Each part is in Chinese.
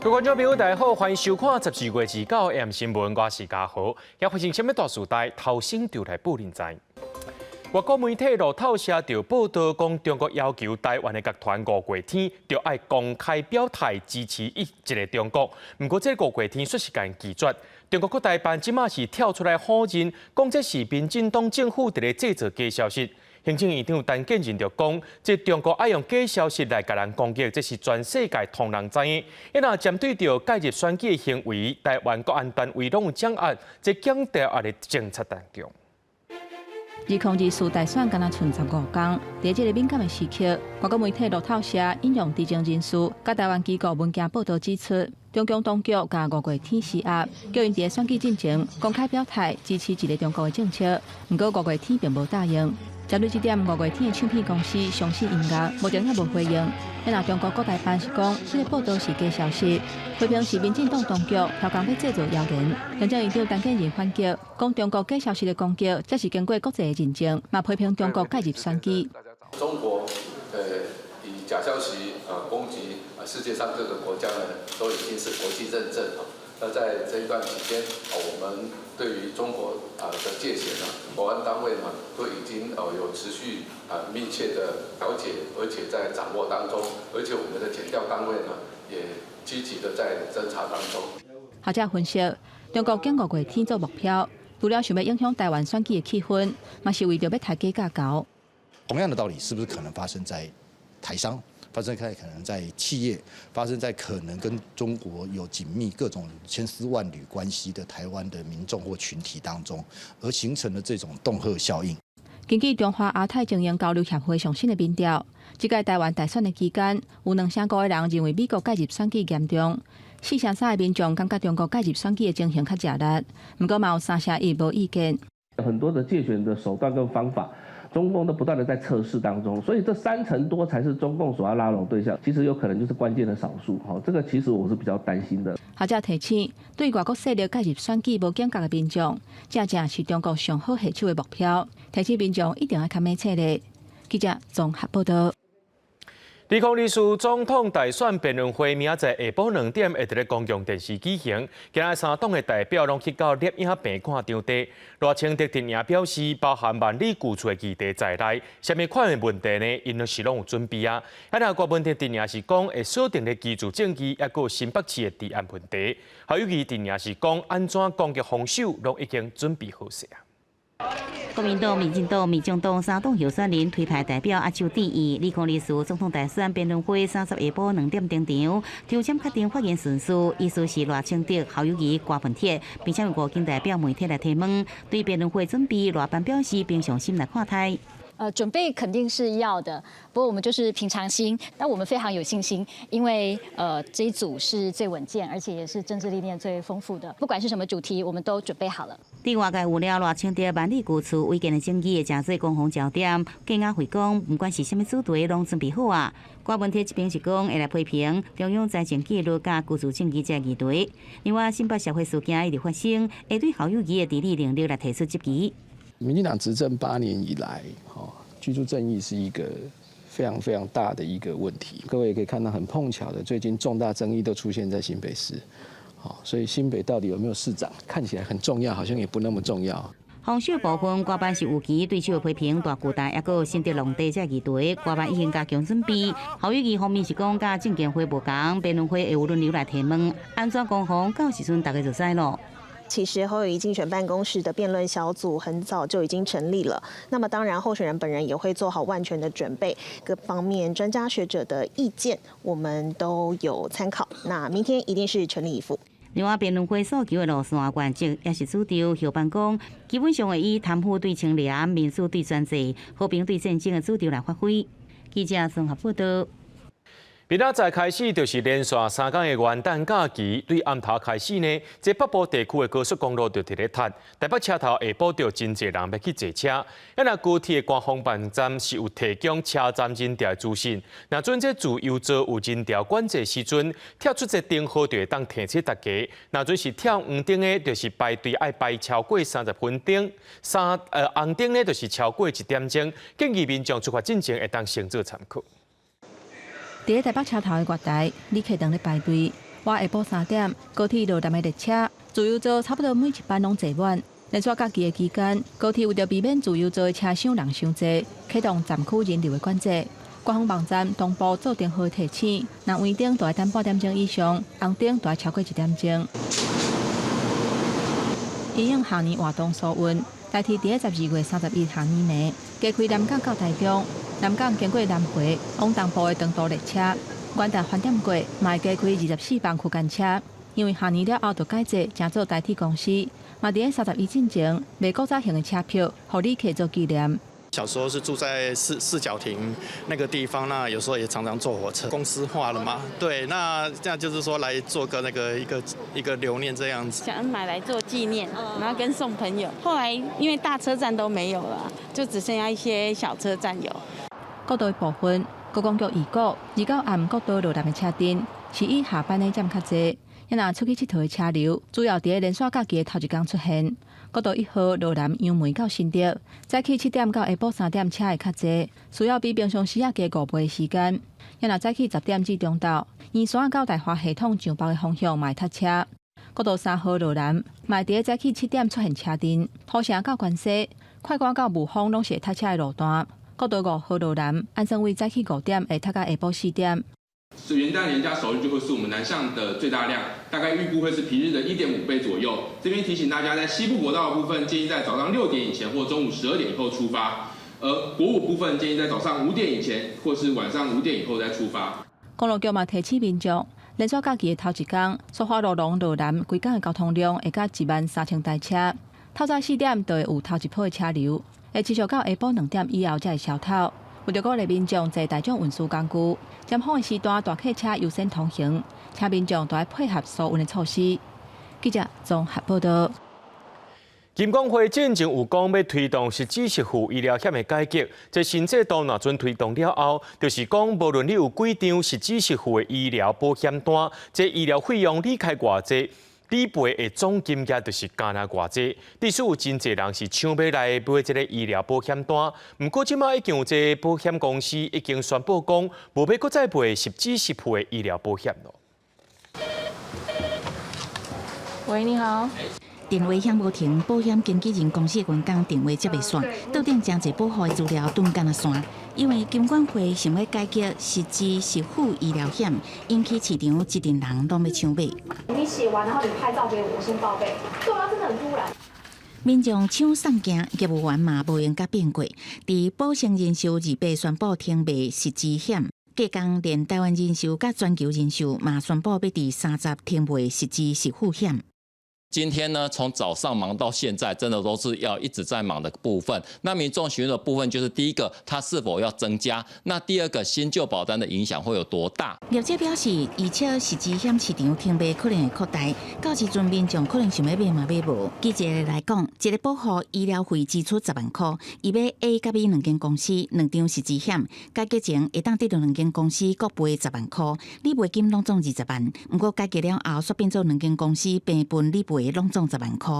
各位观众朋友，大家好，欢迎收看14月29日 AM 新闻，我是嘉豪。也发生什么大事代？头先就来报您知。外国媒体路透社就报道讲，中国要求台湾的各团5月天就要公开表态支持一个中国。不过，这5月天说是间拒绝。中国国台办即马是跳出来否认，讲这是民进党政府伫咧制造假消息。行政院长陈建仁就讲，这中国爱用假消息来甲人攻击，这是全世界同人知影。一若针对着介入选举的行为，台湾国安单位拢有掌握，这强调也伫政策当中。 2024大选敢若剩15天，在这个敏感的时刻，外国媒体路透社引用知情人士甲台湾机构文件报道指出，中共当局甲5月天施压，叫因伫选举进前公开表态支持一个中国的政策。不过5月天并无答应。针对这点，5月天的唱片公司相信音乐目前还无回应。因若中国国台办是讲，这个报道是假消息，批评是民进党当局调工要制造谣言。行政院长陈建仁反击，讲中国假消息的攻击，这是经过国际的认证，嘛批评中国介入选举。中国以假消息攻击世界上各个国家呢，都已经是国际认证了。那在这一段期间，我们对于中国的界限呢，国安单位呢都已经有持续密切的了解，而且在掌握当中，而且我们的检调单位呢也积极的在侦查当中。学者分析，中国将5月天做目标，除了想要影响台湾选举的气氛，嘛是为着要抬价架高。同样的道理，是不是可能发生在台商？ 发生在可能在企业，发生在可能跟中国有紧密各种千丝万缕关系的台湾的民众或群体当中，而形成了这种恫吓效应。根据中华亚太经营交流协会上新的民调，这届台湾大选的期间，有2成5个人认为美国介入选举严重，4成3个民众感觉中国介入选举的情形较热烈，不过嘛有3成1无意见。很多的介选的手段跟方法。 中共都不断的在测试当中，所以这3成多才是中共所要拉拢对象，其实有可能就是关键的少数。这个其实我是比较担心的。学者提醒，对外国势力介入选举无警觉的民众，正正是中国上好下手的目标。提醒民众一定要看明策略。记者综合报道。 2024总统大选辩论会明仔载下晡2点会伫咧公共电视举行，今日3党的代表拢去到摄影棚看场地。赖清德阵营表示，包含万里举出的议题在内，什么款的问题呢？因都是拢有准备啊。那郭文哲阵营是讲会锁定咧居住证据，也有新北市的治安问题。还有其阵营是讲安怎攻击防守，拢已经准备好势啊。 国民党、民进党、民众党3党候选人推派代表握手致意。2024总统大选辩论会30下晡2点登场，抽签确定发言顺序，意思是赖清德、侯友宜、郭文哲，并且有5名代表媒体来提问。对辩论会准备，赖班表示平常心来看待。 准备肯定是要的，不过我们就是平常心。但我们非常有信心，因为这一组是最稳健，而且也是政治历练最丰富的。不管是什么主题，我们都准备好了。伫外界有了赖清德万里举出违建的争议，诚侪公防焦点。建安会讲，不管是什么主题，拢准备好啊。郭文哲这边是讲会来批评中央财政纪律甲居住证据这议题。另外，新北社会事件一直发生，会对侯友宜的治理能力来提出质疑。 民进党执政8年以来，居住正义是一个非常大的一个问题。各位也可以看到，很碰巧的，最近重大争议都出现在新北市。所以新北到底有没有市长，看起来很重要，好像也不那么重要。防守部分，官办是有期对手批评大巨蛋，也有新德农地这议题，官办已经加强准备。侯友宜方面是讲，甲证监会无同，辩论会会有轮流来提问，安怎攻防，到时阵大家就知咯。 其实侯友宜竞选办公室的辩论小组很早就已经成立了。那么当然，候选人本人也会做好万全的准备，各方面专家学者的意见我们都有参考。那明天一定是全力以赴。另外，辩论会诉求的路线原则也是主张后办讲，基本上会以贪腐对清廉、民主对专制、和平对战争的主张来发挥。记者综合报道。 明仔载开始就是连续3天的元旦假期，对暗头开始呢，这北部地区的高速公路就直咧塞，台北车头下晡就真侪人要去坐车。那具体的官方网站是有提供车站人调资讯。那准这自由座有人调管制时阵，跳出这灯号就会当提醒大家。那准是跳黄灯的，就是排队爱排超过30分钟；红灯呢，就是超过1点钟。建议民众出发进前会当先做参考。伫咧台北车头的月台，旅客等咧排队，我下晡3点，高铁落站的列车，自由座差不多每一班拢坐满。连续假期的期间，高铁为了避免自由座的车厢人伤济，启动站区人流的管制。官方网站同步做电话提醒，若黄灯大概等8点钟以上，红灯大概超过1点钟。因应下年活动疏运，代替伫12月31下年内，加开南港到台中，南港经过南回往东部的长途列车，元旦饭店过，嘛会加开24班区间车。因为下年了后就改制，正做代替公司，嘛伫31进前卖古早型的车票，互旅客做纪念。小时候是住在四角亭那个地方，那有时候也常常坐火车，公司化了嘛。对，那这样就是说来做个一个留念这样子。想买来做纪念，然后跟送朋友。后来因为大车站都没有了，就只剩下一些小车站有。国道的部分，高公局预估2到暗国道落站的车阵是以下班的站较济。也若出去佚佗的车流，主要伫连续假期的头一天出现。国道1号落南杨梅到新竹，早起7点到下晡3点车会较济，需要比平常时啊加5倍的时间。也若早起10点至中昼，沿线到大华系统上北的方向嘛会塞车。国道3号落南，嘛会伫早起7点出现车阵，土城到关西、快关到雾峰拢是会塞车的路段。国道5号落南，安顺位早起5点会塞到下晡4点。是元旦连假首日就会是我们南向的最大量，大概预估会是平日的1.5倍左右。这边提醒大家，在西部国道的部分，建议在早上6点以前或中午12点以后出发；而国五部分建议在早上5点以前或是晚上5点以后再出发。公路局嘛提醒民众，连续假期的头一天，苏花路龙落南规港的交通量会到13000台车，透早4点就会有头一波的车流，会持续到下晡2点以后才会消透。为着鼓励民众坐大众运输工具，尖峰的时段大客车优先通行，请民众都要配合疏运的措施。记者综合报道。金管会进前有讲要推动实支实付医疗险的改革，这新制度若准推动了后，就是讲无论你有几张实支实付的医疗保险单，这医疗费用你开偌济，理赔的总金额就是加纳偌济。历史有真侪人是抢买来买这个医疗保险单，不过即马已经有这保险公司已经宣布讲，无要搁再卖实支实付的医疗保险咯。喂，你好。电话响无停，保险经纪人公司员工电话接袂线，桌顶真侪保护的资料断干啊线。因为金管会想要改革实支实付医疗险，引起市场一群人拢要抢买。你写完，然后你拍照给我先报备。对啊，真的很突然。民众抢送件，业务员嘛无用甲变过。伫保险人寿28宣布停卖实支险，隔工连台湾人寿甲全球人寿嘛宣布要伫30停卖实支实付险。今天呢，从早上忙到现在，真的都是要一直在忙的部分。那民众询问的部分就是第一个，它是否要增加？那第二个，新旧保单的影响会有多大？业者表示，而且实支险市场停卖可能会扩大，到时阵民众可能想要买嘛买无。记者来讲，一个保护医疗费支出10万块，伊要 A 甲 B 两间公司2张实支险，改革前会当得到2间公司各赔10万块，理赔金拢总20万。不过改革了后，煞变做2间公司平分理赔。拢中10万块。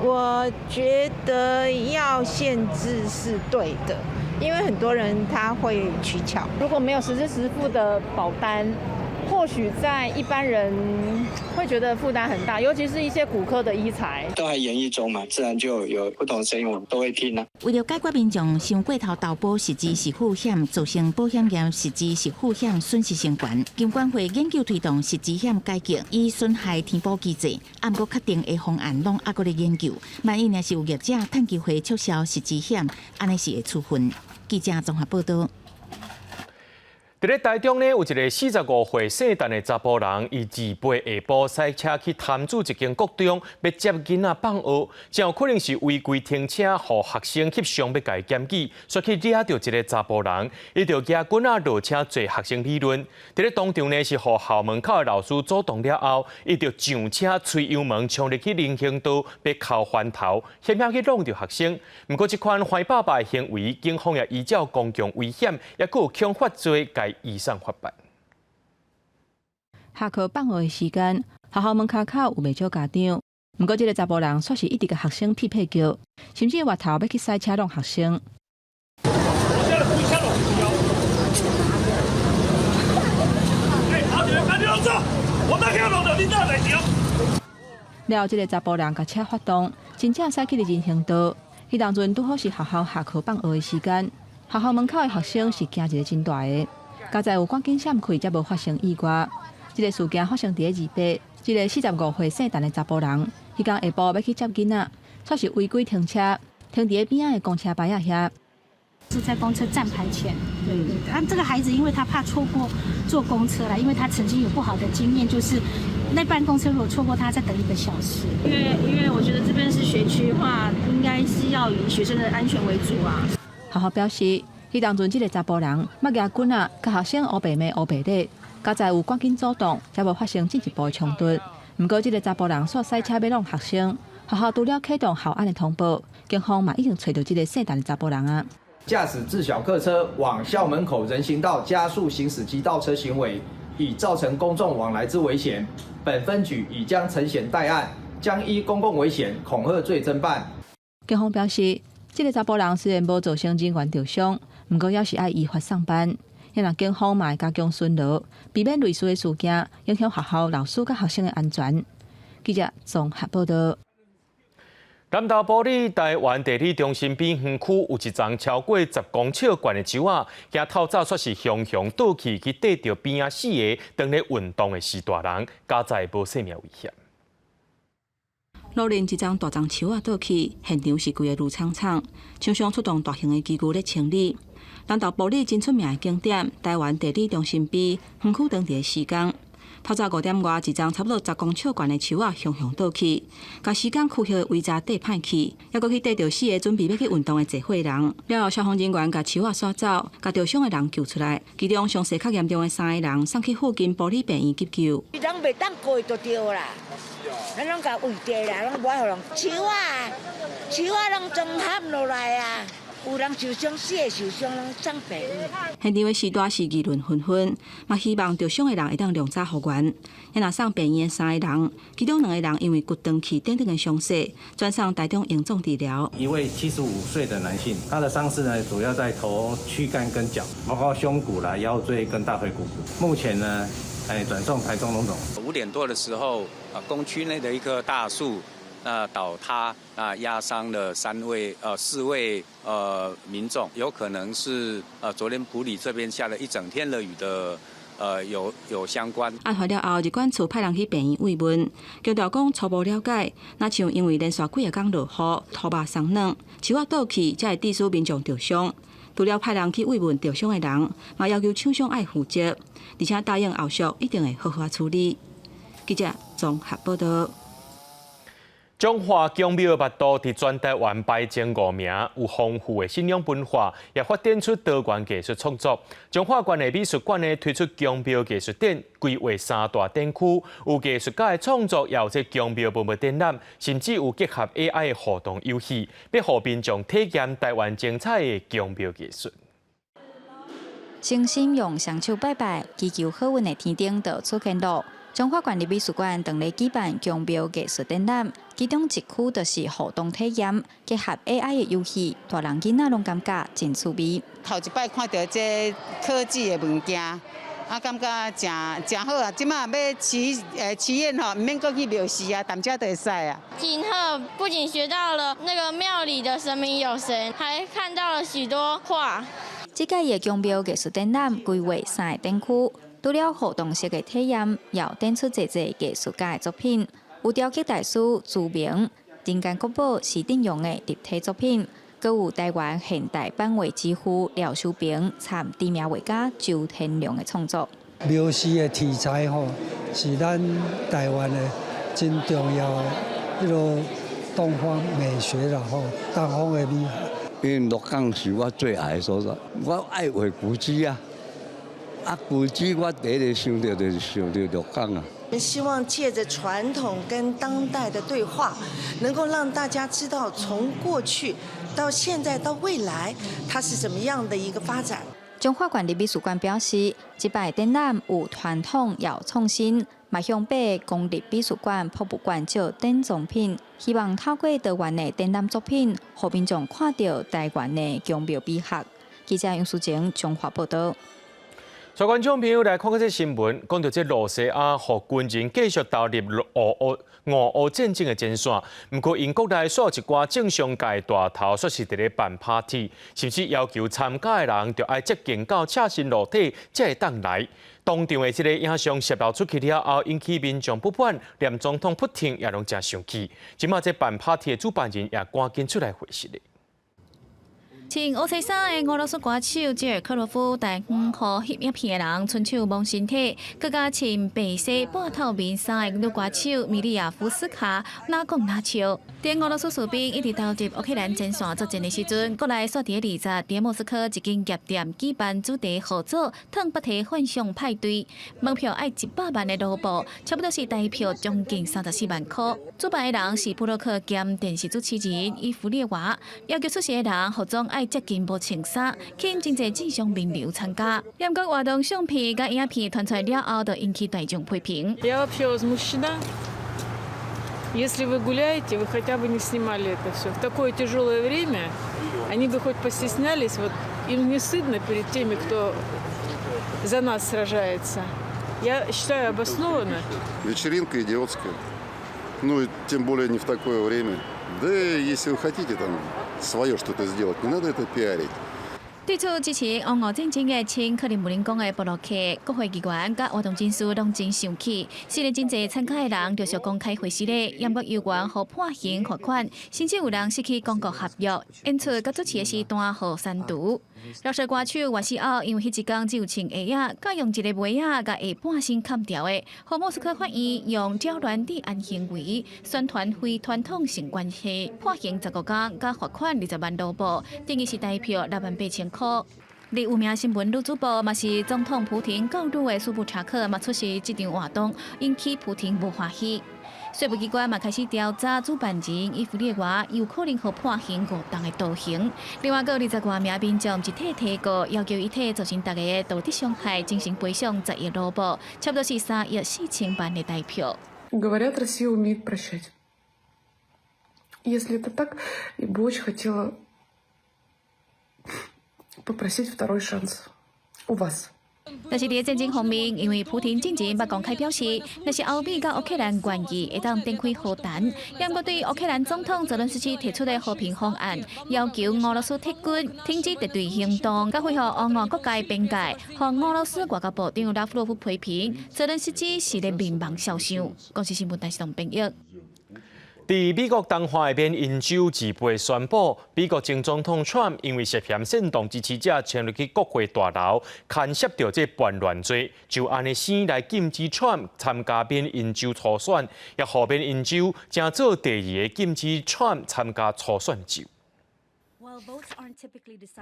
我觉得要限制是对的，因为很多人他会取巧。如果没有实支实付的保单，或许在一般人会觉得负担很大，尤其是一些骨科的医材。都还研议中嘛，自然就有不同的声音，我们都会听啊。为了解决民众想过头投保实支实付险，造成保险业实支实付险损失成悬，金管会研究推动实支险改革，以损害填补机制。不过确定的方案拢还搁咧研究。万一若是有业者趁机会促销实支险，安尼是会处分。记者综合报道。伫咧台中呢，有一个45岁姓陈的查甫人，伊自备下晡赛车去潭子一间国中，要接囡仔放学，真有可能是违规停车，互学生翕相要甲伊检举，所以去抓到一个查甫人，伊就举囡仔落车做学生理论。伫咧当场呢，是互校门口的老师阻挡了后，伊就上车吹油门冲入去人行道，要扣翻头，险险去弄着学生。不过，这款坏爸爸的行为，警方也依照公共危险，也佫有强发罪，该移送法办。下课放学的时间，学校门口有袂少家长。不过，这个查甫人却是一直甲学生匹配叫，甚至外头要去赛车弄学生。我们可了后，这个查甫人甲车发动，真正驶去的人行道。迄当阵拄好是学校下课放学的时间，学校门口的学生是惊一个真大的。加在有赶紧闪开，才无发生意外。这个事件发生伫个28，一个45岁姓陈的查甫人，迄天下晡要去接囡仔，却是违规停车，停伫个边仔的公车牌仔遐。是在公车站牌前，对。这个孩子因为他怕错过坐公车啦，因为他曾经有不好的经验，就是那班公车如果错过他，再等1个小时。因为我觉得这边是学区的话，应该是要以学生的安全为主啊。学校表示，迄当阵这个查甫人捌举棍仔，甲学生黑白骂黑白咧，加在有赶紧阻挡，才无发生进一步的冲突。不过，这个查甫人煞驶车要弄学生，学校除了启动校安的通报，警方嘛已经找到这个姓陈的查甫人啊。驾驶自小客车往校门口人行道加速行驶及倒车行为，已造成公众往来之危险。本分局已将陈显待案，将依公共危险恐吓罪侦办。警方表示，这个查甫人虽然无造成人员受伤，不过也是爱依法上班。因为警方嘛会加强巡逻，避免类似的事件影响学校老师甲学生的安全。记者综合报道。南投埔里台湾地理中心边园区有一丛超过10公尺悬的树仔，惊透早却是雄雄倒去，去缀着边仔4个当咧运动的4大人，加在无生命危险。路邻一丛大丛树仔倒去，现场是规个路苍苍，厂商出动大型的机具咧清理。南投埔里真出名的景点台湾地理中心边园区当地的施工。透早5点外，一丛差不多10公尺悬的树仔雄雄倒去，甲施工区域的围栅缀歹去，还佫去缀着4个准备要去运动的聚会人。了后，消防人员甲树仔刷走，甲受伤的人救出来，其中伤势较严重的3个人送去附近埔里病院急救。人袂当过就对啦，咱拢甲围地啦，拢无爱互人树仔拢综合落来啊。有人受伤，4个受伤，拢送病院。现场的时代是议论纷纷，嘛希望受伤的人会当量早复原。因若送病院的3个人，其中2个人因为骨断气等等的伤势，转上台中永重治疗。一位75岁的男性，他的伤势呢主要在头、躯干跟脚，包括胸骨啦、腰椎跟大腿骨。目前呢，转送台中荣总。5点多的时候，工区内的一棵大树。倒塌压伤了4位民众，有可能是昨天埔里这边下了一整天的雨的有相关。案发了后，日管处派人去病院慰问，强调讲初步了解，那像因为连续几个天落雨，土肉松软，树仔倒去，才会致使民众受伤。除了派人去慰问受伤的人，嘛要求厂商爱负责，而且答应后续一定会好好处理。记者综合报道。中华宫庙八道伫全台湾排前5名，有丰富的信仰文化，也发展出多元艺术创作。中华馆的美术馆呢推出宫庙艺术展，规划3大展区，有艺术家的创作，也有这宫庙文物展览，甚至有结合 AI 的互动游戏，要互民众体验台湾精彩的宫庙艺术。诚心用双手拜拜，祈求好运的天顶就出现了。中华馆立美术馆当日举办宫庙艺术展览，其中一区就是互动体验，结合 AI 的游戏，大人囡仔拢感觉真趣味。头一摆看到这科技的物件，感觉真好啊！即马要祈愿吼，唔免过去庙寺啊，淡遮就会使啊。挺好，不仅学到了那个庙里的神明有神，还看到了许多画。这届的宫庙艺术展览规划3个展区。除了互动式的体验，也展出侪艺术家的作品，有雕刻大师朱明、人间国宝是定用的立体作品，阁有台湾现代版画之父廖修平参知名画家周天良的创作。庙寺的题材吼，是咱台湾的真重要的迄个东方美学啦吼，东方的美学。因为鹿港是我最爱的所在，我爱画古迹啊。古迹我第一个想到就是想到鹿港啊。希望借着传统跟当代的对话，能够让大家知道从过去到现在到未来，它是怎么样的一个发展。中华馆立美术馆表示，这摆展览有传统也有创新，迈向把公立美术馆、博物馆做展藏品，希望透过台湾的展览作品，让民众看到台湾的宫庙美学。记者杨淑晴综合报道。所观众朋友来看这新闻，讲到这罗西亚和军人继续投入俄乌战争的前线。不过，英国内所有一寡政商界大头说是伫咧办 party， 甚至要求参加的人就要接近到赤身裸体才会当来。当场的这个影像泄露出去了后，引起民众不满，连总统普京也拢真生气。今麦这办 party 的主办人也赶紧出来回释咧。穿乌色衫的俄罗斯歌手吉尔科罗夫，大方和翕影片的人伸手摸身体，更加穿白色半透明衫的女歌手米利亚夫斯卡哪讲哪笑。在俄罗斯士兵一直投入乌克兰前线作战的时阵，国内煞伫20日伫莫斯科一间夜店举办主题合作烫不提幻想派对，门票要100万的卢布，差不多是台票将近34万块。主办的人是布洛克兼电视主持人伊弗列娃，要求出席的人服装要接近无穿衫，吸引真侪正常名流参加。严格活动相片甲影片传出来了后，就引起大众批评。Если вы гуляете, вы хотя бы не снимали это все. В такое тяжелое время они бы хоть постеснялись, вот им не стыдно перед теми, кто за нас сражается. Я считаю обоснованно. Вечеринка идиотская. Ну, и тем более не в такое время. Да если вы хотите там свое что-то сделать, не надо это пиарить. 对此支持俄乌战争的前克里姆林宫的布洛克、国会议员甲活动人士拢真生气。虽然真侪参加的人陆续公开回事咧，严格有关和判刑罚款，甚至有人失去公共合约，因此甲主持的时段互删除。饶舌歌手瓦西奥因为迄一天只有穿鞋仔，甲用一个袜仔甲下半身砍掉的，和莫斯科法院用刁乱治安行为宣传非传统性关系，判刑15天，甲罚款20万卢布，等于是台票68000块。而有名新闻女主播嘛是总统普廷教女的苏布查克嘛出席这场活动，引起普廷无欢喜。税务机关嘛开始调查主办人伊弗列娃有可能互判刑5档的徒刑。另外，有20多名民众集体提告，要求伊替造成大家的道德伤害进行赔偿10亿卢布，差不多是3亿4千万的台票。Говорят, Россия умеет прощать. Если это так, я бы очень хотела попросить второй шанс у вас. 但是伫战争方面，因为普廷之前捌公开表示，若是欧美甲乌克兰愿意，会当展开和谈。英国对乌克兰总统泽伦斯基提出的和平方案，要求俄罗斯撤军、停止敌对行动，甲恢复俄俄国界边界。和俄罗斯外交部长拉夫罗夫批评泽伦斯基是咧民望烧伤。公司新闻台是同编译。在美国东华一边因州自备宣布，美国前总统 Trump 因为涉嫌煽动支持者潜入去国会大楼，牵涉到这叛乱罪，就按呢先来禁止 Trump 参加边因州初选，也后边因州正做第2个禁止 Trump 参加初选州。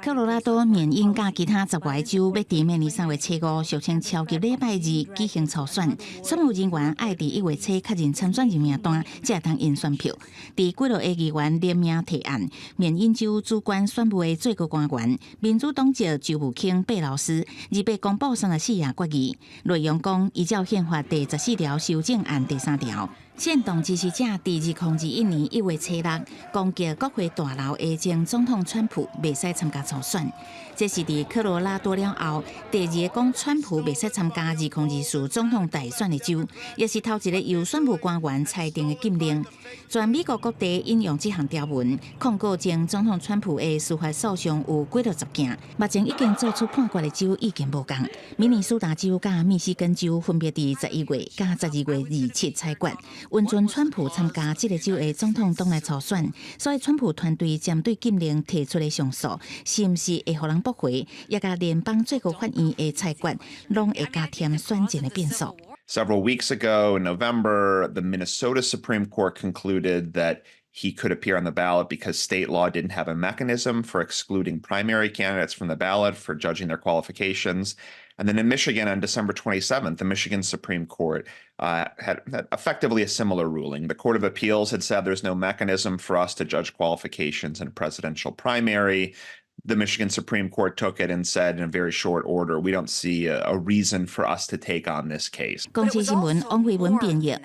科罗拉多、缅因甲其他10外州要伫明年3月初5，俗称超级礼拜日举行初选。选务人员爱伫1月初确认参选人名单，才会当印选票。伫几落个议员联名提案，缅因州主管选务的最高官员民主党籍州务卿贝劳斯28公布34页决议，内容讲依照宪法第14条修正案第3条。煽动支持者伫2021年1月初6攻击国会大楼的前总统川普袂使参加初选，这是伫科罗拉多了后第2个讲川普袂使参加2024总统大选的州，也是头一个由选务官员裁定的禁令。全美国各地引用这项条文，控告前总统川普的司法诉讼有几落10件。目前已经做出判决的州意见无同，明尼苏达州甲密西根州分别伫11月甲12月27裁决。允准川普参加这个州的总统党内初选，所以川普团队针对禁令提出的上诉，是毋是会互人驳回，也甲联邦最高法院的裁决，拢会加添选战的变数。Several weeks ago in November, the Minnesota Supreme Court concluded that he could appear on the ballot because state law didn't have a mechanism for excluding primary candidates from the ballot for judging their qualifications. And then in Michigan on December 27th, the Michigan Supreme Court had effectively a similar ruling. The Court of Appeals had said there's no mechanism for us to judge qualifications in a presidential primary. The Michigan Supreme Court took it and said in a very short order, we don't see a reason for us to take on this case. 公司新闻王慧文编译。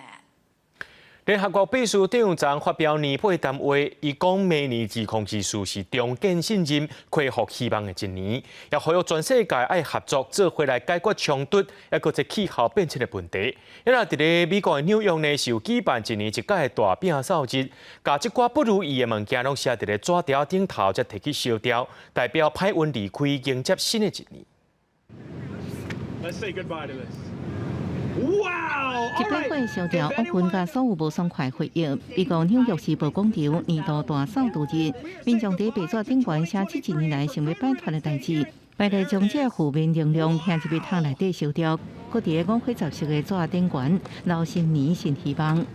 联合国秘书长昨发表年配谈话，伊讲明年2024是重建信任、恢复希望的一年，也呼吁全世界爱合作，做回来解决冲突，也搁一气候变迁的问题。因为伫咧美国的纽约呢，是有举办一年一届的大摒扫日，把即寡不如意的物件拢写伫咧纸条顶头，才摕去烧掉，代表歹运离开，迎接新的一年。Let's say goodbye to this. 一百块烧掉恶棍甲所有无爽快回忆。美国纽约时报广场年度大扫除日，民众伫白纸顶悬写7年来想要摆脱的代志，摆来将这负面能量向入去桶内底烧掉，搁伫咧五灰杂色的纸顶悬留新年新希望。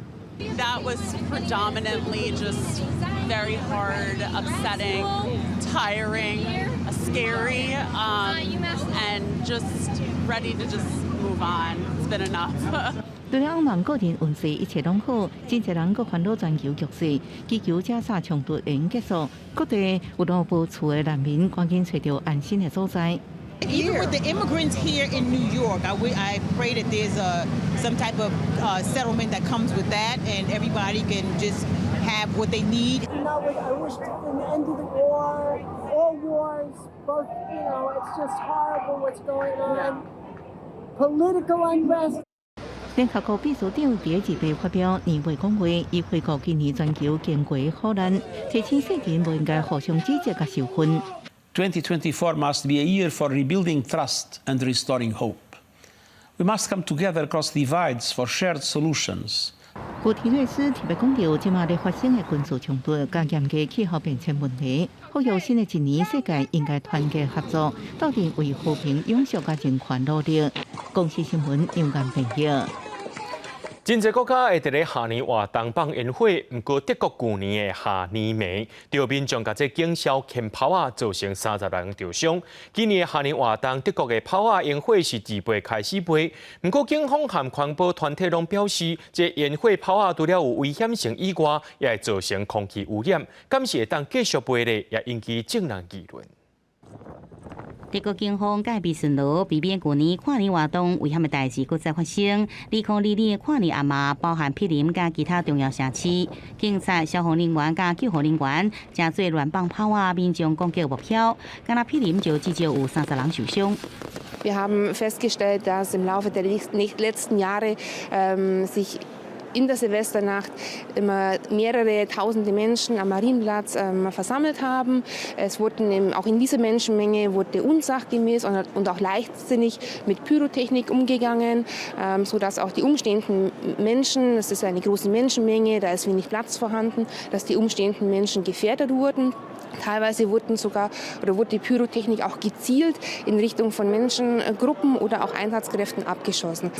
That was predominantly just very hard, upsetting, tiring, scary, and just ready to just move on. It's been enough. 除了望个人运势一切拢好，真侪人搁烦恼全球局势，祈求这场冲突会结束。各地有老无厝的难民赶紧找到安心的所在。Even with the immigrants here in New York, I pray that there's some type of settlement that comes with that, and everybody can just have what they need. I wish an end to the war, all wars, both, it's just horrible what's going on. Political unrest. 联合国秘书长第2日发表年会讲话，伊回顾今年全球经过苦难，提醒世人不应该互相指责甲受分。2024 must be a year for rebuilding trust and restoring hope. We must come together across divides for shared solutions. 古提瑞斯特别讲到，即马咧发生的军事冲突、加严嘅气候变迁问题，呼吁新的一年世界应该团结合作，斗阵为和平、永续甲人权努力。公司新闻杨眼朋友。真侪国家会伫咧下年活动放烟火，不过德国去年的下年暝，对民众甲这警消欠炮啊，造成30人受伤。今年的下年活动，德国的炮啊烟火是2倍开始飞，不过警方和环保团体拢表示，这烟火炮啊除了有危险性以外，也会造成空气污染，敢是会当继续飞咧，也引起正人议论。德国警方戒备巡逻，避免去年跨年活动危险的代志搁再发生。2022年的跨年暗暝，包含毗邻甲其他重要城市，警察、消防人员甲救护人员真侪乱放炮啊，民众攻击目标，敢若毗邻就至少有30人受伤。Wir haben festgestellt, dass im Laufe der letzten Jahre sich in der Silvesternacht immer mehrere tausende Menschen am Marienplatz versammelt haben. Es wurden auch in dieser Menschenmenge wurde unsachgemäß und auch leichtsinnig mit Pyrotechnik umgegangen, sodass auch die umstehenden Menschen, das ist eine große Menschenmenge, da ist wenig Platz vorhanden, dass die umstehenden Menschen gefährdet wurden. Teilweise wurde die Pyrotechnik auch gezielt in Richtung von Menschengruppen oder auch Einsatzkräften abgeschossen.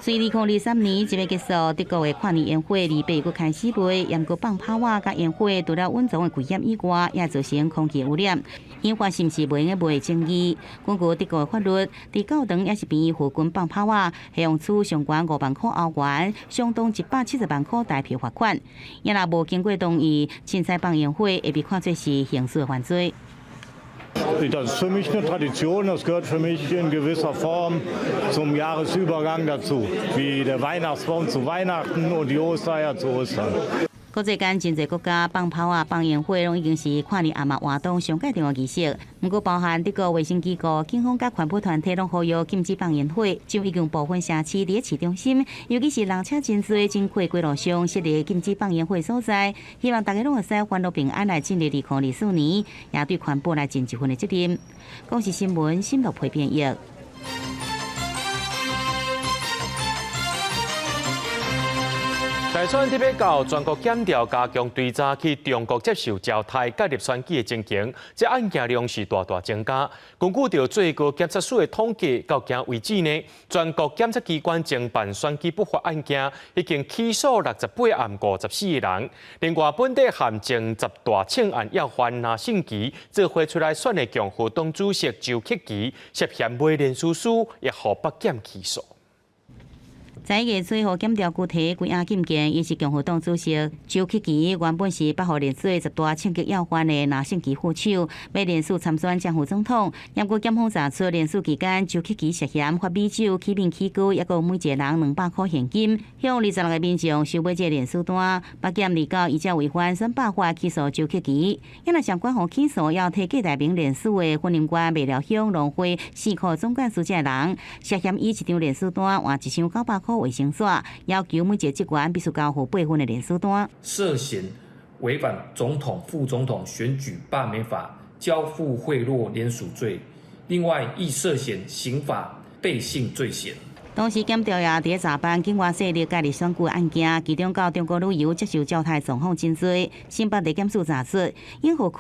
虽2023年即要结束，德国的跨年烟火2倍又开始飞，也过放炮啊甲烟火，除了稳重的危险以外，也造成空气污染。烟花是毋是袂用卖争议？根据德国的法律，伫教堂也是便宜附近放炮啊，会用处上悬5万块欧元，相当170万块台币罚款。也若无经过同意，凊彩放烟火，会被看作是刑事犯罪。Das ist für mich eine Tradition, das gehört für mich in gewisser Form zum Jahresübergang dazu, wie der Weihnachtsbaum zu Weihnachten und die Ostereier zu Ostern. 国际间真侪国家放炮啊、放烟火，拢已经是跨年暗暝活动上界重要仪式。不过，包含德国卫生机构、警方甲环保团体拢呼吁禁止放烟火，就已经部分城市伫市中心，尤其是人车真多、真快街路上设立禁止放烟火所在。希望大家拢会使欢乐平安来进入2024年，也对环保来尽一份的责任。公视新闻新乐配编译。大选特别到全国检调加强追查去中国接受招待介入选举的情形，这案件量是大大增加。根据着最高检察署的统计，到今为止呢，全国检察机关侦办选举不法案件已经起诉68案54个人。另外，本地含情10大庆案要犯拿信奇做回出来选的共和党主席周克奇涉嫌卖连书书，也互北检起诉。在月最后检调具体归案件件，伊是共和党主席周启基原本是8号连续10大枪击要犯的拿性基副手，要连署参选正副总统。验过检方查出，连署期间周启基涉嫌发米酒、起面起鼓，抑有每一个人200块现金，向26个民众收买这连署单。北检2告依照违反选罢法起诉周启基，因为相关方起诉要提价代表连署的婚姻官未了向浪费4块总干事这人，涉嫌以一张连署单换1箱900块为成线，要求每一个职员必须交付8份的连署单。涉嫌违反总统、副总统选举罢免法、交付贿赂联署罪，另外亦涉嫌刑法背信罪嫌。当时检调也伫查办境外势力介入选举案件，其中到中国旅游接受招待状况真多。新北地检署查出，永和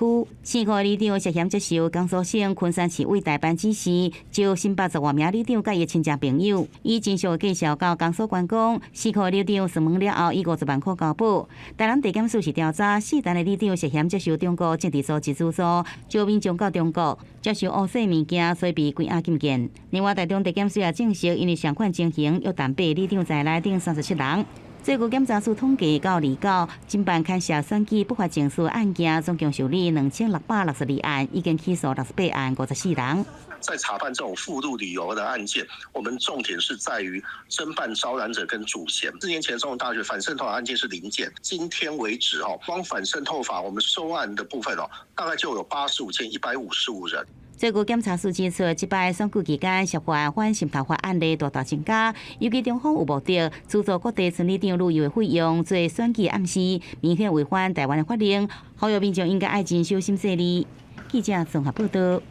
区4个里长涉嫌接受江苏省昆山市委代办指示，招新北10多名里长甲伊亲戚朋友，以真实介绍到江苏关公，4个里长询问了后，以50万块交保。台南地检署是调查4单的里长涉嫌接受中国政治组织资助，招民众到中国接受乌色物件，所以被归案禁见。另外，台中地检署也证实，因为相款情形，约谈8里长在内顶37人。最高检察署统计到2告，侦办牵涉选举不法情事案件，总共受理2662案，已经起诉68案54人。在查办这种附录旅游的案件，我们重点是在于侦办招揽者跟主嫌。4年前中文大学反渗透案件是0件，今天为止光反渗透法我们收案的部分大概就有85件，155人。最高检察署指出，这摆选举期间涉犯反渗透法案例大大增加，尤其中方有目的资助各地村里长旅游的费用做选举暗示，明显违反台湾的法令，呼吁民众应该爱谨小心势力。记者综合报道。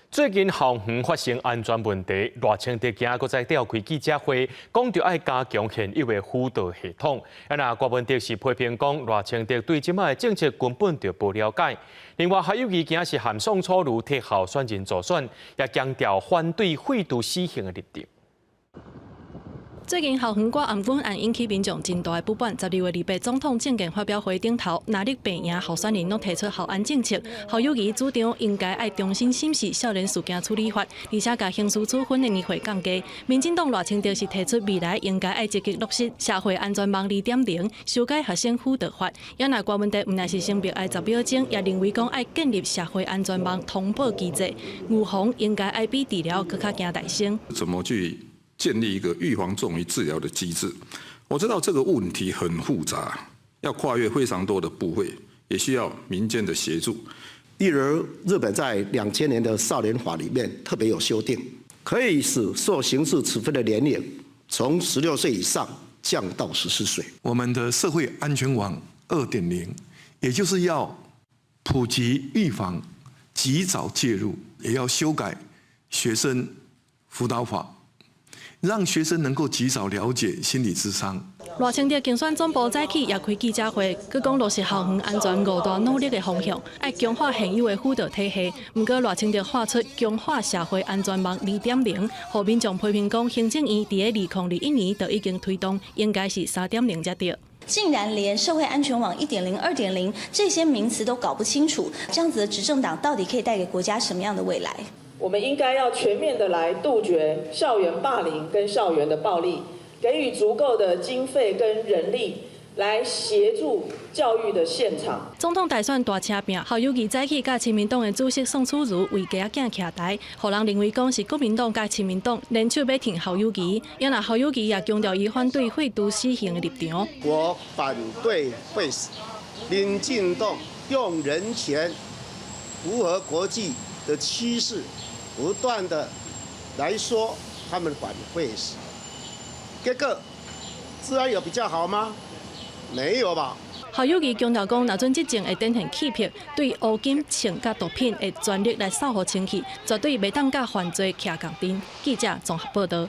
最近校园发生安全问题，赖清德今个在召开记者会，讲到要加强现有的辅导系统。郭文德是批评讲，赖清德对即卖的政策根本就不了解。另外，还有意见是函送错路替候选人助选，也强调反对废除死刑的立场。最近校园挂暗管案引起民众真大的不满。12月28总统政见发表会顶头，哪里病赢候选人拢提出校安政策，侯友宜主张应该爱重新审视少年事件处理法，而且甲刑事处分的年岁降低。民进党赖清德是提出未来应该爱积极落实社会安全网2.0，修改学生辅导法。也那郭文德毋但是声明爱十表钟，也认为讲爱建立社会安全网通报机制，预防应该爱比治疗更加行大声。怎么去建立一个预防重于治疗的机制？我知道这个问题很复杂，要跨越非常多的部会，也需要民间的协助。例如，日本在2000年的少年法里面特别有修订，可以使受刑事处分的年龄从16岁以上降到14岁。我们的社会安全网2.0，也就是要普及预防、及早介入，也要修改学生辅导法，让学生能够及早了解心理咨商。赖清德竞选总部早起也开记者会，佮讲落实校园安全5大努力的方向，爱强化现有的辅导体系。不过赖清德画出强化社会安全网2.0，互民众批评讲，行政院伫2021年就已经推动，应该是3.0才对。竟然连社会安全网1.0、2.0这些名词都搞不清楚，这样子的执政党到底可以带给国家什么样的未来？我们应该要全面的来杜绝校园霸凌跟校园的暴力，给予足够的经费跟人力来协助教育的现场。总统大选大车拼，侯友宜早起甲亲民党的主席宋楚瑜为家仔徛台，互人认为讲是国民党甲亲民党联手要挺侯友宜。因那侯友宜也强调伊反对废除死刑的立场。我反对废死，民进党用人权符合国际的趋势，不断的来说他们反废死，结果自然有比较好吗？没有吧。侯友宜强调讲，若准执政会展现欺骗，对乌金、枪甲毒品会全力来扫互清气，绝对袂当甲犯罪徛共阵。记者综合报道。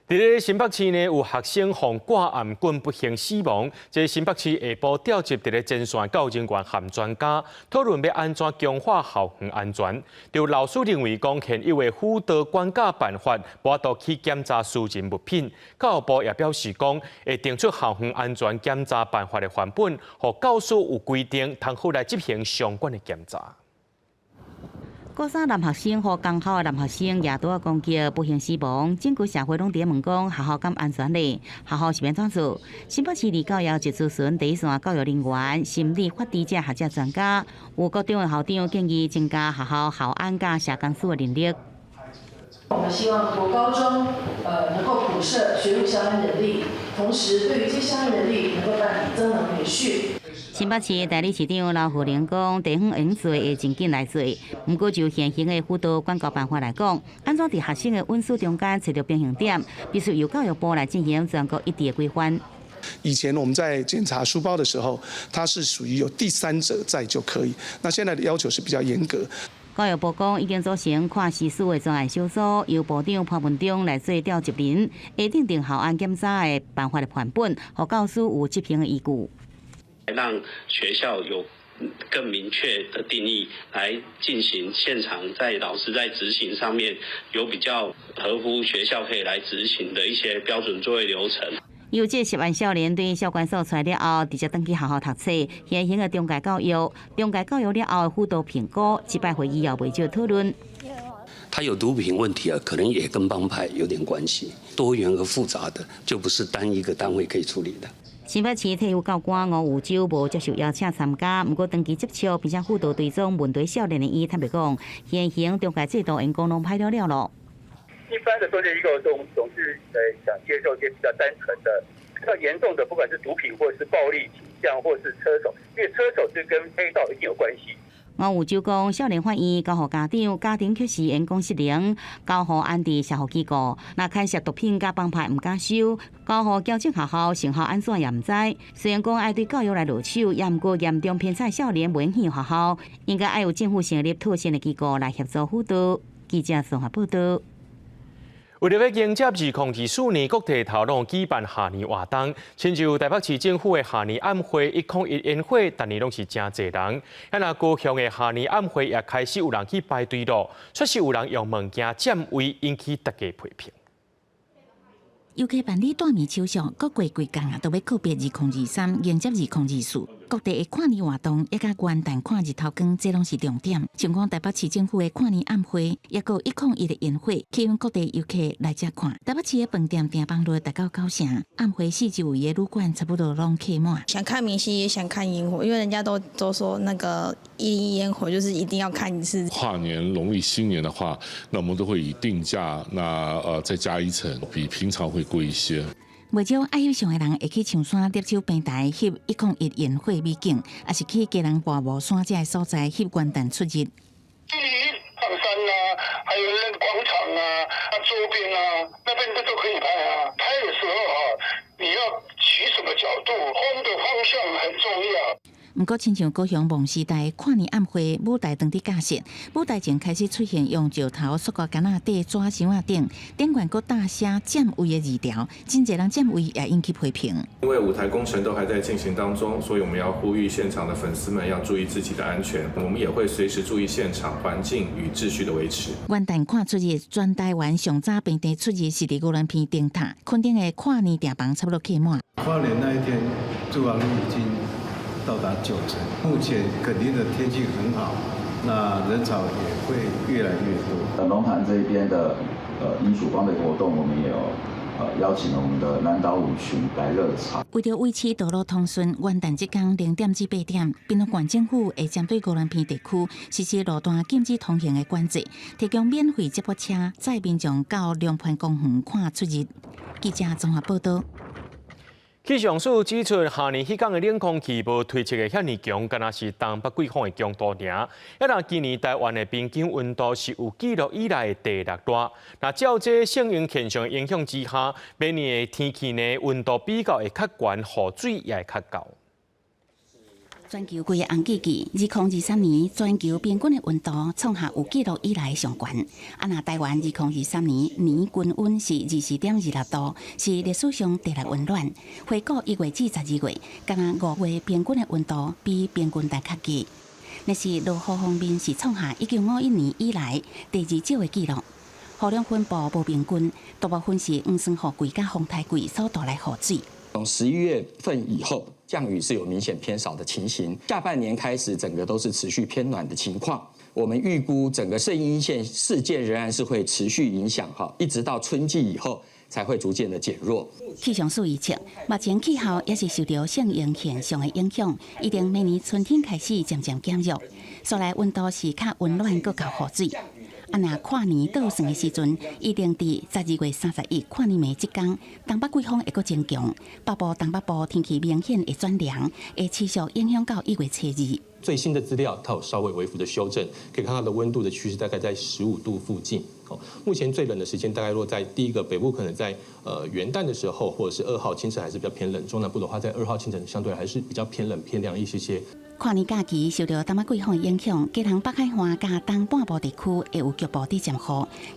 伫咧新北市呢，有学生防挂暗棍不幸死亡。这新北市下晡调集伫咧前线教育人员和专家讨论要安怎强化校园安全。就老师认为讲，现有的辅导管教办法无法度去检查私人物品。教育部也表示讲，会定出校园安全检查办法的范本，互教师有规定，通好来执行相关的检查。高三男学生和刚好的男学生也都攻击不幸死亡，整个社会拢伫问讲学校敢安全咧？学校是免怎做？新北市立教育局咨询第一线教育人员、心理法治者学者专家，有各中的校长建议增加学校校安甲社工师的能力。我们希望国高中能够普设学务相关人力，同时对于这相关人力能够办理增能培训。新北市代理市长刘富玲讲，地方用做会真紧来做，不过就现行的辅导管教办法来讲，安怎伫学生的稳输中间找到平衡点，必须由教育部来进行全国一致的规范。以前我们在检查书包的时候，它是属于有第三者在就可以，那现在的要求是比较严格。教育部讲已经组成跨系事的专案小组，由部长潘文忠来做调集人，会订定校安检查的办法的范本，和教师有执行的依据。让学校有更明确的定义来进行现场，在老师在执行上面有比较合乎学校可以来执行的一些标准作业流程。有这10万少年对校管所出来了后，直接登去学校读册，现行的中介教育了后的辅导评估，这摆会议也未少讨论。他有毒品问题啊，可能也跟帮派有点关系，多元和复杂的，就不是单一个单位可以处理的。新北市体育教官吴有洲无接受邀请参加，不过长期接触并且辅导对象问题少年的伊坦白讲，现行中介制度因功拢歹了咯。一般的中介机构总是想接受一些比较单纯的、比较严重的，不管是毒品或者是暴力倾向，或者是车手，因为车手这跟黑道一定有关系。吴有洲讲，少年法院交予家庭确实因公失灵，交予安置社福机构。若牵涉毒品甲帮派，唔敢收，交予矫正学校成效安怎也唔知。虽然讲爱对教育来落手，也唔过严重偏差少年文献学校，应该爱有政府成立特性的机构来协助辅导。记者综合报道。为了要迎接2024年，各地头拢举办下年活动，亲像台北市政府的下年晚会、101宴会，逐年拢是真侪人。那高雄的下年晚会也开始有人去排队咯，确实有人用物件占位，引起大家批评。尤其办理大面手续，各过几工都要告别2023，迎接2024。各地的跨年活动，也甲元旦看日头光，这拢是重点。像讲台北市政府的跨年晚会，也有101的宴会，吸引各地游客来遮看。台北市的饭店订房率达到9成，晚会40位的旅馆差不多拢客满。想看明星也想看烟火，因为人家都说那个101烟火就是一定要看一次。跨年、农历新年的话，那我们都会以定价，再加一层，比平常会贵一些。袂少爱翕相的人会去象山接手平台翕101宴会美景，也是去基隆大帽山这个所在翕元旦出日。上山啊，还有那广场啊、周边啊，那边都可以拍啊。拍的时候啊，你要取什么角度，风的方向很重要。不过，亲像高雄梦时代跨年晚会舞台当地架设，舞台前开始出现用石头、塑胶杆仔底纸箱仔顶，顶管阁大写占位的字条，真侪人占位也引起批评。因为舞台工程都还在进行当中，所以我们要呼吁现场的粉丝们要注意自己的安全。我们也会随时注意现场环境与秩序的维持。元旦看出日，全台湾上早平地出日是伫无人片灯塔，垦丁的跨年订房差不多客满。跨年那一天，住房率已经到达9成，目前垦丁的天气很好，那人潮也会越来越多。龙潭这边的英曙光的活动，我们也有邀请了我们的南岛舞群来热场。为了维持道路通顺，元旦即天0点至8点，屏东县政府会针对无人片地区实施路段禁止通行的管制，提供免费接驳车载民众到龙盘公园看出日。记者综合报道。气象署指出，下年迄天的冷空气无推测的遐尼强，敢若是东北季风的强度尔。让今年台湾的平均温度是有记录以来的第6大。那照这性应现象影响之下，明年的天气呢，温度比较会较悬，雨水也会较高。全球规个红记记，2023年全球平均的温度创下有记录以来上悬。那台湾2023年年均温是24.26度，是历史上第6温暖。回顾1月至12月，敢若5月平均的温度比平均值较低。但是落雨方面是创下1951年以来第2少的记录。雨量分布无平均，大部分是雨霜雨季甲风台季所带来雨水。从11月份以后，降雨是有明显偏少的情形。下半年开始，整个都是持续偏暖的情况。我们预估整个圣一线事件仍然是会持续影响一直到春季以后才会逐渐的减弱。气象署预测，目前气候也是受到性影现象的影响，一定明年春天开始渐渐减弱，所来温度是较温暖，搁较雨水。若跨年倒算的时阵，一定伫12月31跨年暝即天，东北季风会搁增强，北部、东北部天气明显会转凉，会持续影响到1月初2。最新的资料，它有稍微微幅的修正，可以看到它的温度的趋势大概在15度附近。目前最冷的时间大概落在第一个北部，可能在元旦的时候，或者是2号清晨还是比较偏冷；中南部的话，在2号清晨相对还是比较偏冷偏凉一些。跨年假期受到东北季风的影响，基隆北海岸甲东半部地区会有局部地渐雨，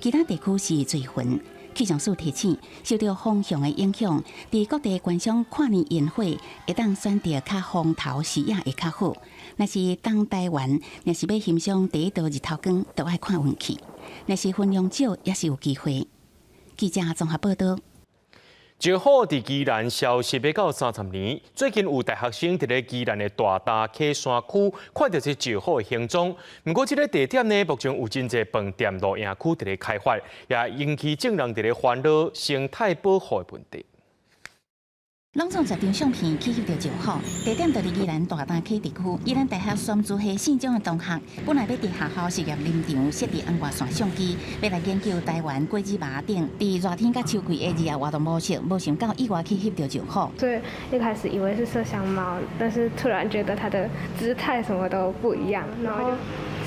其他地区是水云。气象署提醒，受到风向的影响，伫各地观赏跨年烟火，会当选择较风头视野会较好。若是东台湾，若是要欣赏第一道日头光，就要看运气。若是分量少，也是有机会。记者综合报道。石虎伫宜兰消失要到30年，最近有大学生伫咧宜兰的大嶝溪山区看到这石虎的行踪。不过，这个地点呢，目前有真侪饭店、露营区伫咧开发，也引起众人伫咧烦恼生态保护的问题。拢总10张相片去翕到石虎，地点就伫宜兰大嶝溪地区。宜兰大学双珠系县长的同学，本来要伫学校实验林场设置红外线相机，要来研究台湾果子麻等伫热天甲秋季的日夜活动模式，没想到意外去翕到石虎。所以一开始以为是麝香猫，但是突然觉得它的姿态什么都不一样，然后就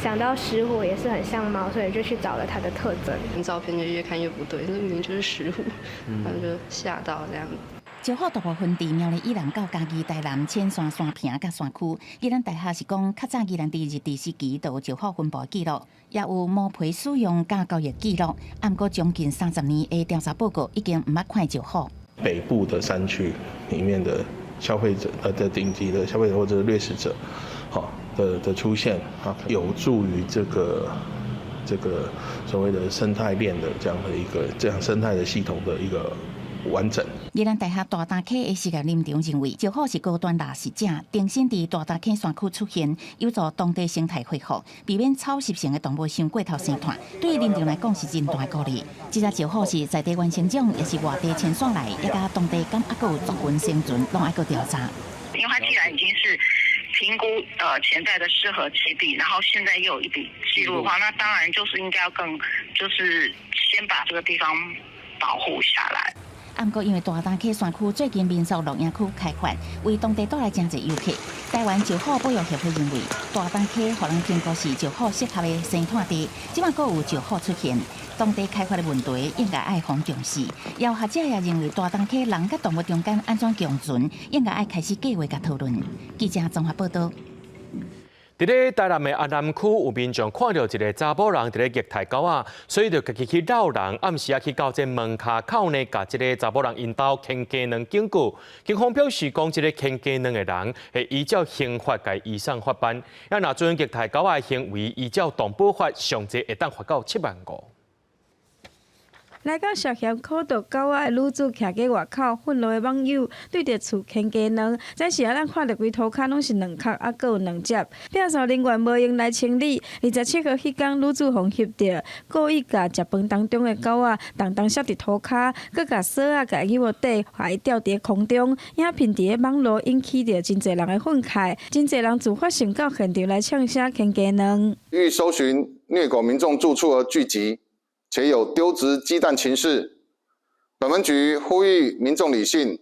想到石虎也是很像猫，所以就去找了它的特征。照片就越看越不对，这明明就是石虎，然后就吓到这样。石虎大部分地苗咧宜兰到嘉义台南浅山山坪甲山区。宜兰大学是讲，较早宜兰第2第4期都有石虎分布记录，也有毛皮使用甲交易记录。不过将近30年的调查报告已经唔捌看石虎。北部的山区里面的消费者的顶级的消费者或者是掠食者，的出现有助于这个所谓的生态链的这样生态的系统的一个完整。宜兰大学大嶝溪的实验林场认为，石虎是高端掠食者，定性伫大嶝溪山区出现，有助当地生态恢复，避免草食性的动物伤过头生团。对林场来讲是真大的鼓励。这只石虎是在地原生种，也是外地迁徙来，也甲当地敢还佫有族群生存，拢爱佫调查。因为它既然已经是评估潜在的适合栖地，然后现在又有一笔记录的话，那当然就是应该要就是先把这个地方保护下来。不过，因为大嶝溪山区最近民宿露营区开发，为当地带来真侪游客。台湾石虎保育协会认为，大嶝溪互人评估是石虎适合的生态地，即马佫有石虎出现，当地开发的问题应该爱互重视。有学者也认为，大嶝溪人甲动物中间安怎共存，应该爱开始计划甲讨论。记者综合报道。伫咧台南的安南区，有民众看到一个查甫人伫咧虐待狗仔，所以就家己去绕人，暗时也去到这门卡口呢，甲这个查甫人引导牵鸡卵警告。警方表示，讲这个牵鸡卵的人会依照刑法甲移送法办，若拿准虐待狗仔的行为，依照动保法，上济会当罚到7万5。来到石咸考到狗仔的女子徛伫外口，愤怒的网友对着厝牵鸡卵，暂时咱看到规涂骹拢是两壳，佫有两只。调查人员无用来清理。27号迄天，女子互翕到故意甲食饭当中的狗仔动摔伫涂骹，佫甲锁仔甲伊无底，害伊吊伫空中。影片伫咧网络引起着真侪人的愤慨，真侪人自发性到现场来呛声牵鸡卵。欲搜寻虐狗民众住处而聚集。且有丢掷鸡蛋情事，本分局呼吁民众理性，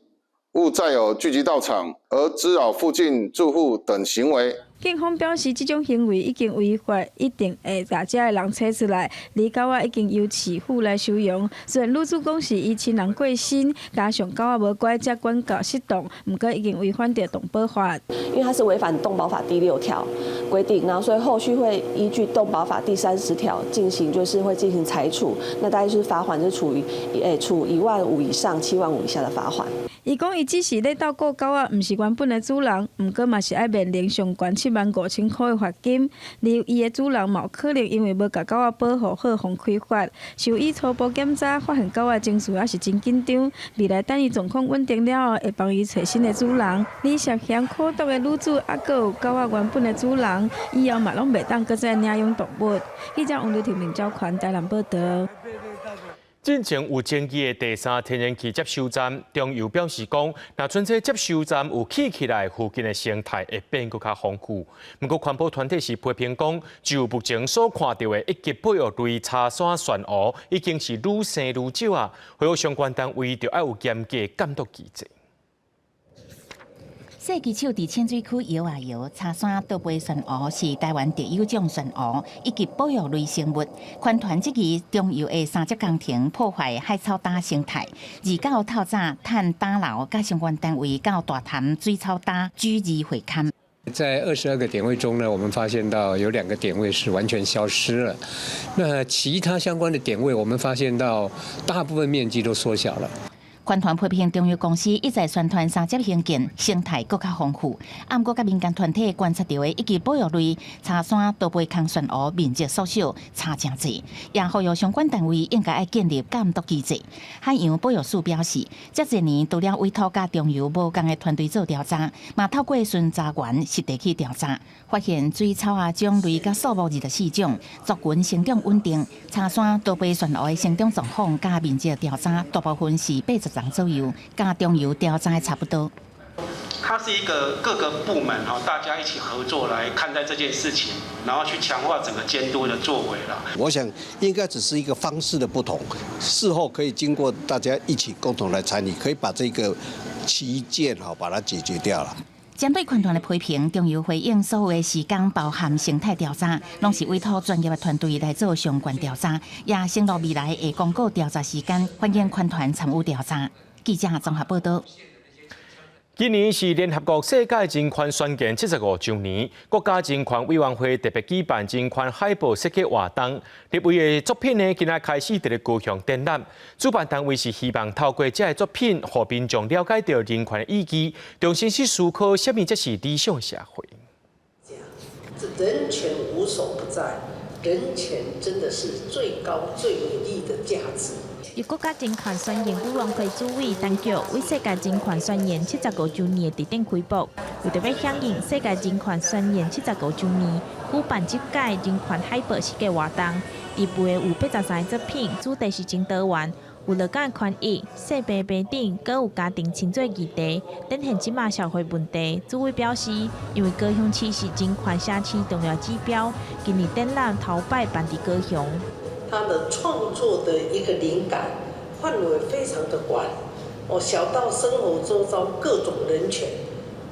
勿再有聚集到场而滋扰附近住户等行为。警方表示，这种行为已经违法，一定会把这个人找出来。而狗仔已经由市府来收容。虽然女主讲是伊亲人过身，加上狗仔无乖，才管教失当，不过已经违反着动保法。因为它是违反动保法第6条规定，然后所以后续会依据动保法第30条进行，就是会进行裁处。那大概就是罚款是处1万5以上7万5以下的罚款。伊讲伊只是咧照顾狗仔，毋是原本的主人，毋过嘛是爱面临上悬75000块的罚金。例如，伊的主人嘛有可能因为无甲狗仔保护好，互开罚。兽医初步检查发现狗仔情绪也是真紧张，未来等伊状况稳定了后，会帮伊找新的主人。李涉嫌苦毒的女子，还佫有狗仔原本的主人，以后嘛拢袂当搁再领养动物。记者王刘婷、林昭宽台南报道。进前有争议的第三天然气接收站，中油表示讲，若春节接收站有起来，附近的生态会变更较丰富。不过环保团体是批评讲，就目前所看到的一级保育类茶山漩涡，已经是愈生愈少啊，所以相关单位就要有严格监督机制。细基手伫浅水区摇啊摇，茶山倒杯漩涡是台湾特有种漩涡，以及保育类生物。环团即期中油的三级工程破坏海草搭生态，而到透早趁打捞，甲相关单位到大潭水草搭居二会勘。在22个点位中呢，我们发现到有2个点位是完全消失了。那其他相关的点位，我们发现到大部分面积都缩小了。环团批评中油公司一再宣传三级兴建，生态更较丰富。不过，甲民间团体观察到的以及保育类茶山倒杯空漩涡面积缩小，差真济，也呼吁相关单位应该要建立监督机制。海洋保育署表示，这一年除了委托甲中油无共的团队做调查，嘛透过巡查员实地去调查，发现水草啊种类甲数目24种，族群生长稳定。茶山倒杯漩涡的生长状况甲面积调查，大部分是80人左右，甲中油调查的差不多。它是一个各个部门大家一起合作来看待这件事情，然后去强化整个监督的作为了。我想应该只是一个方式的不同，事后可以经过大家一起共同来参与，可以把这个旗舰把它解决掉了。针对环团的批评，中油回应所有的时间包含生态调查，拢是委托专业的团队来做相关调查，也承诺未来会公告调查时间，欢迎环团参与调查。记者综合报道。今年是联合国世界人权宣言75周年，国家人权委员会特别举办人权海报设计活动。立委的作品呢，今仔开始伫咧高雄展览。主办单位是希望透过这个作品，让民众了解到人权的意义，重新去思考什么才是理想社会。人权无所不在，人权真的是最高最有意义的价值。由国家人权宣言委员会主委当局为世界人权宣言75周年的地点开幕，为着要响应世界人权宣言75周年，举办这届人权海报设计活动。立位有83个作品，主题是真多元，有劳工权益、性别平等，阁有家庭亲做议题，展现即马社会问题。主委表示，因为高雄市是人权社区重要指标，今年展览头摆办伫高雄。他的创作的一个灵感范围非常的广，小到生活周遭各种人权，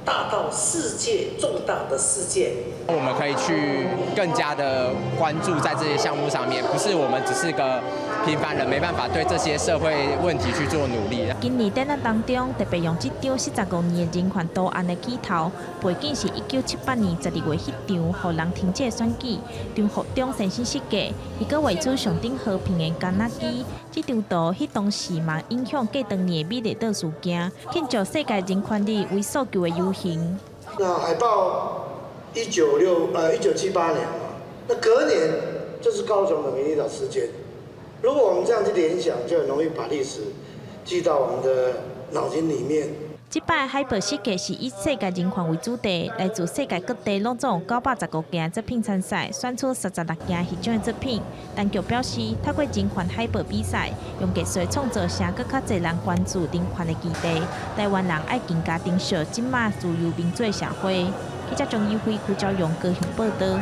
大到世界重大的事件。我们可以去更加的关注在这些项目上面，不是我们只是个平凡人，没办法对这些社会问题去做努力。今年展览当中，特别用这张75年的人权图案的起头，背景是1978年12月迄场互人停止选举，张学忠先生设计，伊阁画出上顶和平的甘纳基。这张图迄当时嘛影响过当年的美丽岛事件，庆祝世界人权日为诉求的游行。那海报1978年嘛，那隔年就是高雄的美丽岛事件。如果我们这样去联想，就很容易把历史记到我们的脑筋里面。这摆海报设计是以世界人权为主题，来自世界各地拢总有915件作品参赛，选出36件获奖的作品。当局表示，透过人权海报比赛，用艺术创造更较侪人关注人权的议题。台湾人爱更加珍惜即马自由民主的社会。记者张义辉、胡昭勇高雄报道。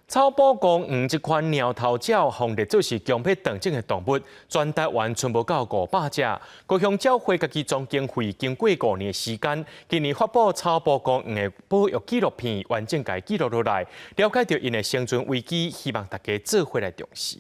草埔公园这款鸟头鸟，红列做是强迫等症的动物，全台湾全部到500只。高雄鸟会家己总经费经过5年的时间，今年发布草埔公园的保育纪录片，完整介记录落来，了解到因的生存危机，希望大家做伙来重视。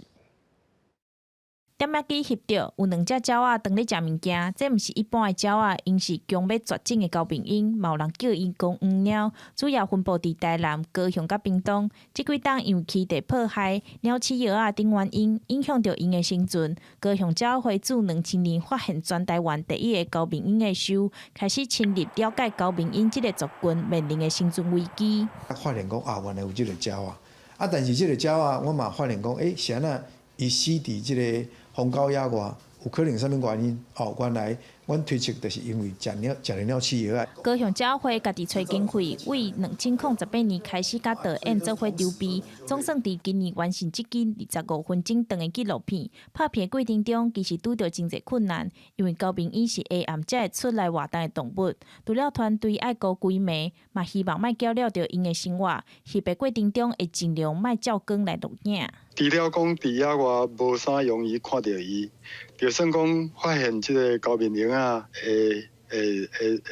点仔机翕到有2只鸟仔当咧食物件，这毋是一般的鸟仔，因是强要绝种的高病鹰，嘛有人叫伊公黄鸟，主要分布伫台南、高雄甲屏东。即几档因为栖地破坏、鸟鼠药仔等原因，影响到因的生存。高雄鸟会自2000年发现全台湾第一个高病鹰的时候，开始深入了解高病鹰即个族群面临的生存危机。发现讲原来有即个鸟啊，但是即个鸟我嘛发现讲，是安那伊死伫即个荒郊野外，有可能啥物原因？原来阮推测就是因为食了鸟鼠药啊。高雄鸟会家己找经费，为2008年开始甲导演做伙筹备，总算伫今年完成这支25分钟长的纪录片。拍片过程中，其实拄到真侪困难，因为高病鹰是黑暗才会出来活动的动物。除了团队爱顾规暝，嘛希望莫搅扰到因的生活。翕的过程中会尽量莫照光来录影。除了讲伫野外无啥容易看到伊，就算讲发现即个高病鹰啊，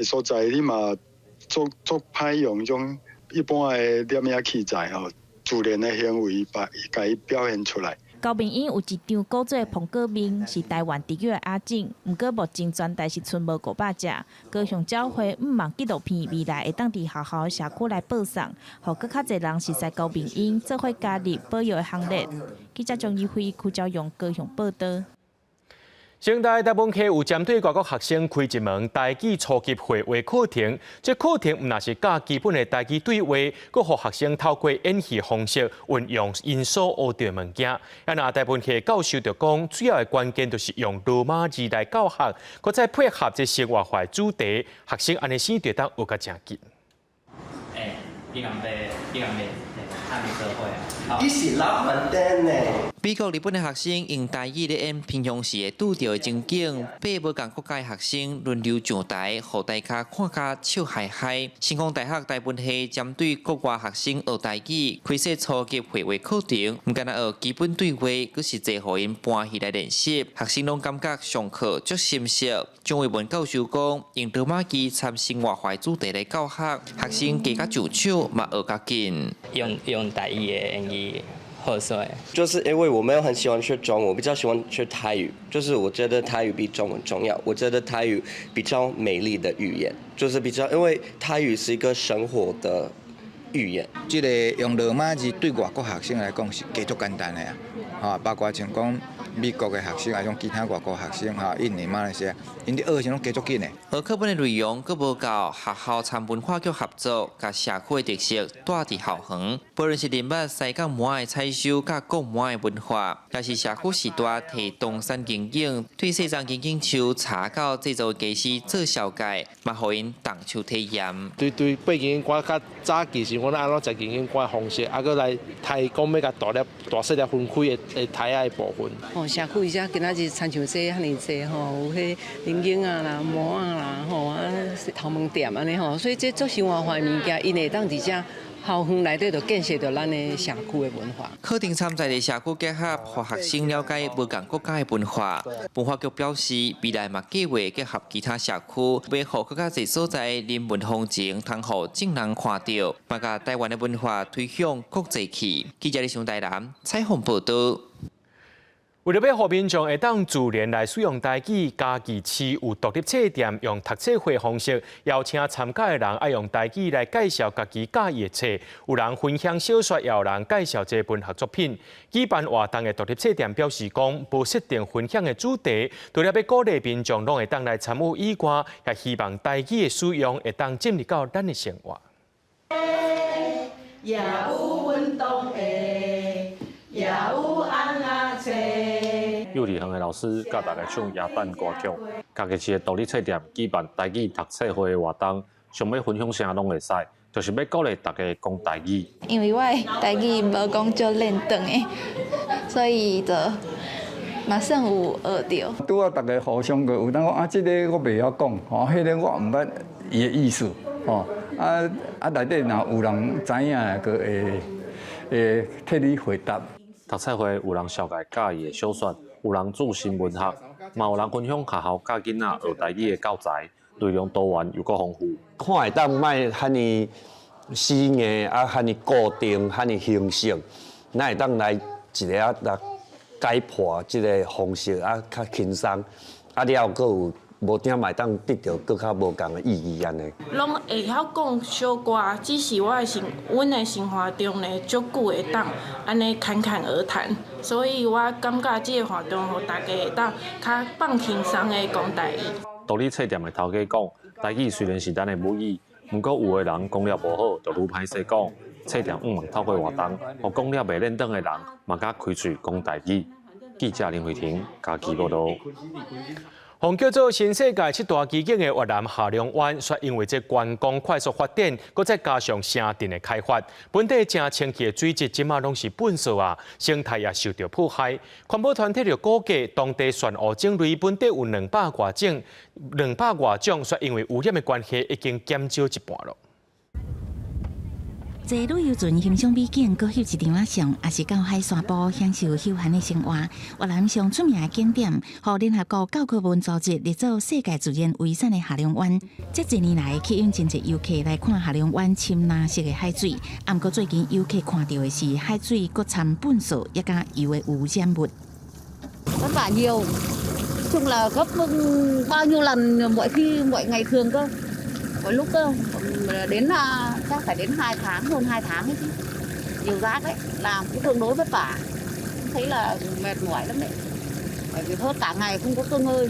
所在，你嘛足歹用种一般的点样器材自然的行为甲伊表现出来。高病鹰有一张古早的苹果面，是台湾第一个亚种，毋过目前全台是剩无500只。高雄鸟会毋望纪录片未来会当伫学校社区来播送，互更较侪人熟悉高病鹰，做伙加入保育的行列。记者张义辉、邱昭勇高雄报道。成大台本科有针对外国学生开一门台语初级会话课程，这课程毋但是教基本的台语对话，阁互学生透过演戏方式运用因所学到物件。啊，那台本科教授就讲，主要的关键就是用罗马字来教学，佮再配合这生活化主题，学生安尼先就当学甲正紧。你讲探社会啊！你是老板灯呢？美国、日本的学生用台语咧演平常时会拄到的情景，八无共国家的学生轮流上台，互大家看甲笑嗨嗨。成功大学台本系针对国外学生学台语，开设初级会话课程，毋仅学基本对话，佫是坐互因搬起来练习。学生拢感觉上课足深刻。张伟文教授讲，用罗马字参生活化主题来教学，学生加较就手，嘛学较紧。用台语的演绎。就是因为我没有很喜欢学中文，我比较喜欢学台语。就是我觉得台语比中文重要，我觉得台语比较美丽的语言，就是比较，因为台语是一个生活的语言。这个用罗马字对外国学生来讲是加足简单的啊，包括像讲美国的学生啊，种其他外国学生印尼、马来西亚，因啲学生拢加足紧的。而课本的内容佫无够学校参文化局合作，甲社区的特色带伫校园。不论是林北西港满的采收，甲国满的文化，也是社区时代提东山经营，对西藏经营树茶到制造技师做小介，嘛互因动手体验。对八经营馆较早其实我安怎食经营馆的方式，佫来提讲要甲大细粒分开的台仔的部分。社区伊遮今仔日参像这遐尼济吼，有迄零件啊啦、模啊啦吼啊、头毛店安尼吼，所以这做生活化物件，因会当伫遮校园内底就建设着咱的社区的文化。课程参赛的社区结合，互学生了解无共国家的文化。文化局表示，未来嘛计划结合其他社区，要互更较侪所在人文风情，通互众人看到，嘛甲台湾的文化推向国际去。记者李上台南采访报道。为了要互民众会当自然来使用台语，嘉义市有独立册店用读册会方式邀请参加的人爱用台语来介绍家己喜意的册，有人分享小说，也有人介绍这文学作品。举办活动的独立册店表示讲，无设定分享的主题，除了要鼓励民众拢会当来参与以外，也希望台语的使用会当进入到咱的生活。也有运动的，也有红啊册。幼儿园的老师教大家唱野蛋歌曲，嘉义市的独立册店举办台语读册会的活动，想要分享啥拢会使，就是要鼓励大家讲台语。因为我台语无讲就练长的，所以就马上有学到。拄啊，大家互相个有当讲这个我袂晓讲，迄个我毋捌伊的意思，内底若有人知影个会替你回答。读册会有人小解教义的小说，有人注新文学，嘛有人分享学校教囡仔学台语的教材，内容多元又够丰富。看会当卖遐尼死硬啊，遐尼固定，遐尼形式，咱会当来一个来解破即个方式啊较轻松，啊了后有无点嘛当得到更较无共的意义安尼。拢会晓讲小歌，只是阮的生活中呢，足久会当安尼侃侃而谈，所以我感觉即个活动，互大家会当较放轻松的讲台语。道理册店的头家讲，台语虽然是咱的母语，不过有的人讲了无好，就愈歹势讲。册店毋通透过活动，互讲了袂认得的人，嘛甲开嘴讲台语。记者林慧婷家己报道。红叫做新世界七大基建的越南下龙湾，却因为这观光快速发展，搁再加上城镇的开发，本地正清气的水质即马拢是粪扫啊，生态也受到迫害。环保团体就估计，当地漩涡种类本地有200多种，却因为污染的关系，已经减少一半了。坐旅游船欣赏美景，搁翕一张仔相，也是到海沙坡享受休闲的生活。越南上出名的景点，和联合国教科文组织列做世界自然遗产的下龙湾，这几年来吸引真侪游客来看下龙湾深蓝色的海水。不过最近游客看到的是海水搁掺粪扫，也加油的污染物。vất vả nhiều, chung là gấp bao nhiêu lần mỗi ngày thường cơ. Có lúc đến chắc phải đến 2 tháng, hơn 2 tháng ấy chứ. Nhiều rác đấy, làm cũng tương đối vất vả. Thấy là mệt mỏi lắm đấy. Bởi vì hốt cả ngày không có cơ ngơi.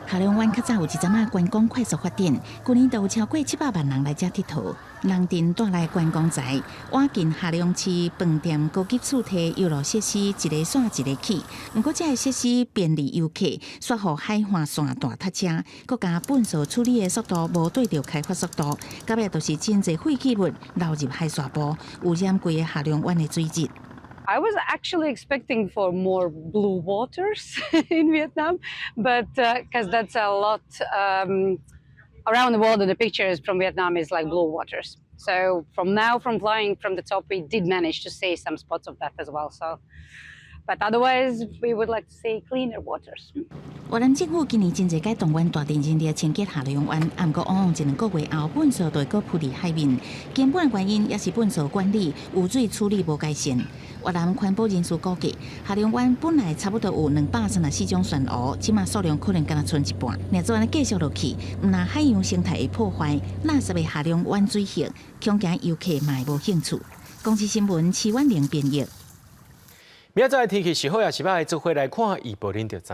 下龍灣較早有一陣仔觀光快速發展，去年都有超過700萬人來這佚佗。人陣帶來觀光財，挖近下龍市飯店高級厝體遊樂設施一個線一個起。不過這個設施便利遊客，說互海岸線大塞車，佮加糞掃處理的速度無對著開發速度，到尾就是真濟廢棄物流入海沙坡，污染規個下龍灣的水質。I was actually expecting for more blue waters in Vietnam, but because that's a lot around the world, and the pictures from Vietnam is like blue waters. So from flying from the top, we did manage to see some spots of that as well. So, but otherwise, we would like to see cleaner waters. 越南政府今年真侪改动员大认真地清洁下龍灣，不過往往1、2個月後，糞掃就會擱浮佇海面。根本的原因也是糞掃管理、污水處理無改善。越南環保人士估計，下龍灣本來差不多有234種漩渦，即馬數量可能敢剩一半。若做安尼繼續落去，唔但海洋生態會破壞，垃圾的下龍灣水性，恐驚遊客嘛會無興趣。公視新聞徐婉玲編譯。明仔載天氣是好也是歹，做伙來看預報恁就知。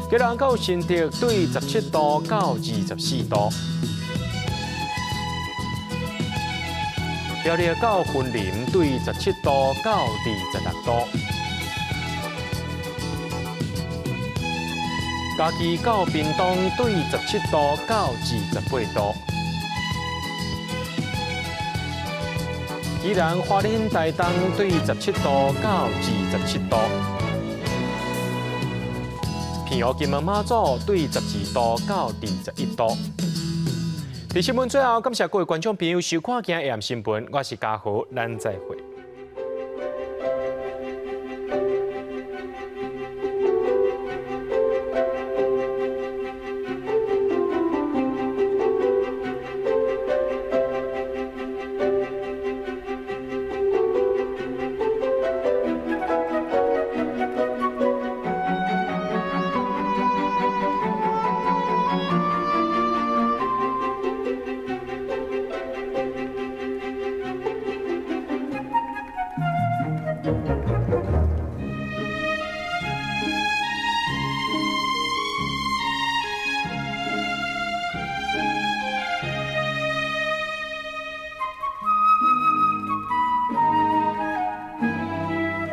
吉蘭到新竹對17度到24度。苗栗到雲林對17度到26度，嘉義到屏東對17度到28度，宜蘭花蓮台東對17度到27度，澎湖金門馬祖對12度到21度。在新聞最後，感謝各位觀眾朋友收看今日AM新聞，我是嘉豪，咱再會。